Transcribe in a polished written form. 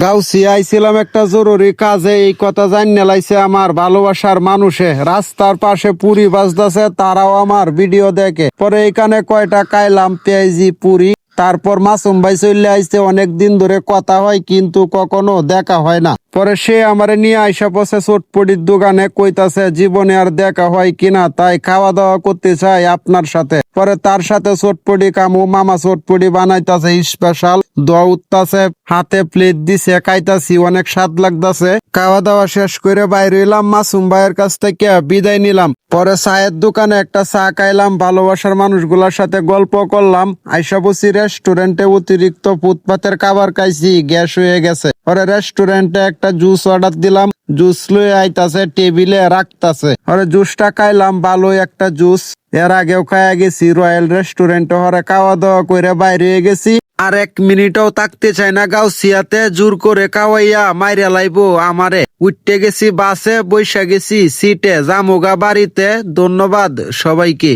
গাউসিয়া আইছিলাম একটা জরুরি কাজে, এই কথা জানিয়ে লাইছে আমার ভালোবাসার মানুষে। রাস্তার পাশে পুরি বাজতেছে, তারাও আমার ভিডিও দেখে। পরে এখানে কয়টা খাইলাম পেঁয়াজি পুরি, তারপর মাসুম ভাই চলে আইছে। অনেক দিন ধরে কথা হয় কিন্তু কখনো দেখা হয় না। পরে সে আমারে নিয়ে আইসা বসে চটপটির দোকানে, কইতাছে জীবনে আর দেখা হয় কিনা, তাই খাওয়া দাওয়া করতে চাই আপনার সাথে। পরে তার সাথে চটপটি কামু, মামা চটপটি বানাইতাছে স্পেশাল, দোয়া উঠতাছে, হাতে প্লেট দিছে, খাইতাছি, অনেক স্বাদ লাগতাছে। খাওয়া দাওয়া শেষ করে বাইরে এলাম, মাসুম ভাইয়ের কাছ থেকে বিদায় নিলাম। পরে চায়ের দোকানে একটা চা খাইলাম, ভালোবাসার মানুষগুলোর সাথে গল্প করলাম। আইসা বসি রেস্টুরেন্টে, অতিরিক্ত ফুটপাতের খাবার খাইছি, গ্যাস হয়ে গেছে। পরে রেস্টুরেন্টে একটা জুস অর্ডার দিলাম, জুস লয়ে আইতাছে, টেবিলে রাখতাছে। পরে জুসটা খাইলাম, ভালো একটা জুস। এর আগেও খাইয়া গেছি রয়্যাল রেস্টুরেন্টে, হরে খাওয়া দাওয়া করে বাইরে গেছি। আর এক মিনিটও থাকতে চাই না গাউসিয়াতে, জোর করে খাওয়াইয়া মাইরা লাইবো আমারে। উঠতে গেছি বাসে, বৈশা গেছি সিটে, জামুগা বাড়িতে। ধন্যবাদ সবাইকে।